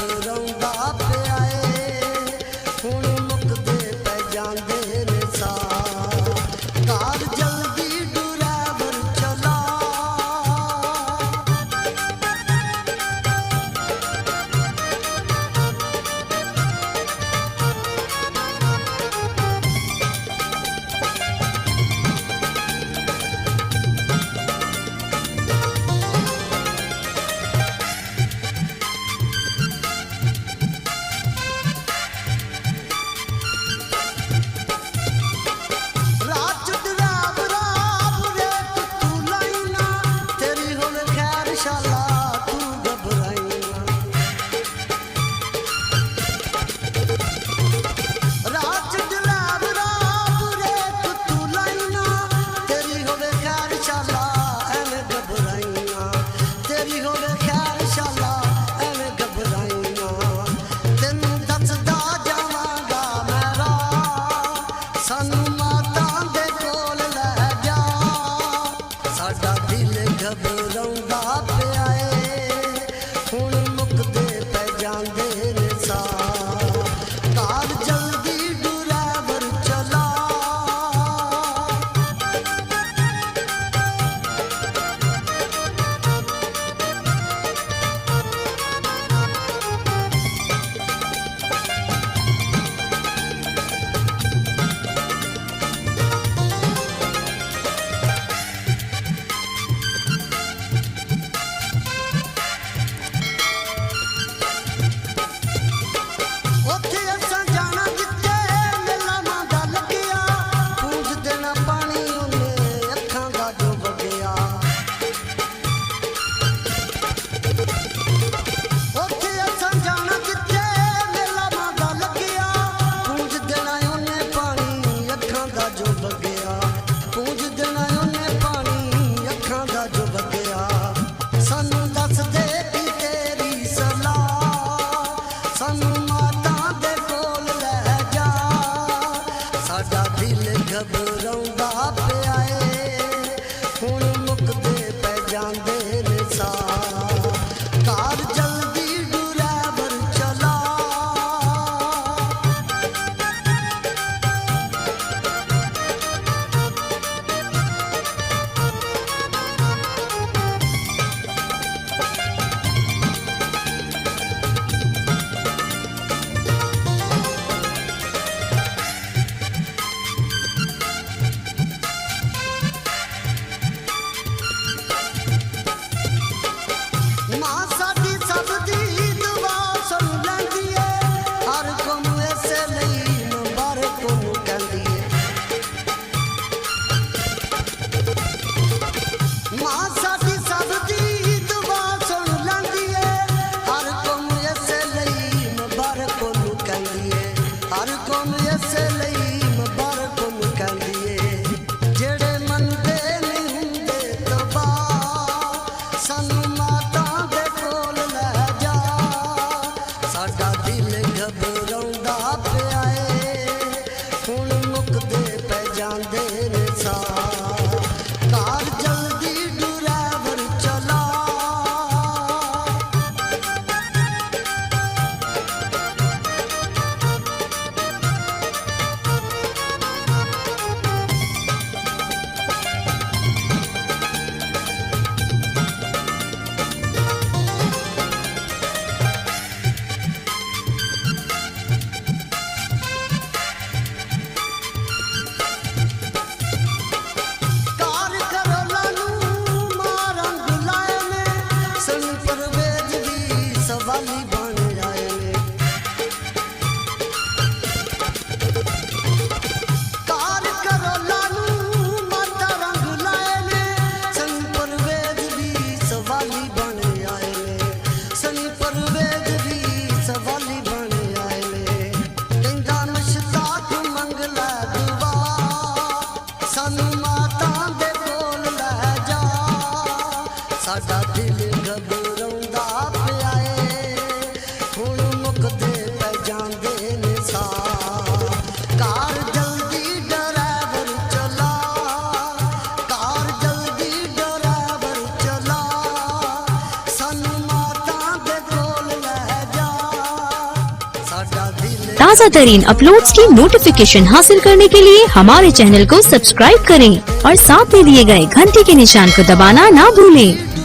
घबराउंदा पिया ए हुण मुकदे पै जांदे ने सा कार जल्दी ड्राइवर चला घबराउंदा पिया ए हुण मुकदे पै जांदे ने सा कार जल्दी ड्राइवर चला घबराउंदा पिया ए हुण मुकदे पै जांदे ने सा कार जल्दी ड्राइवर चला हर कौम इसे लई मुबारक कहंदी जेड़े मनदे नहीं हुंदे तबाह सानू माता दे कोल लै जा साडा दिल घबराउंदा पिया ए हुण मुकदे पै जांदे ने सा कार जल्दी ड्राइवर चला ताज़ा तरीन अपलोड्स की नोटिफिकेशन हासिल करने के लिए हमारे चैनल को सब्सक्राइब करें और साथ में दिए गए घंटी के निशान को दबाना ना भूलें।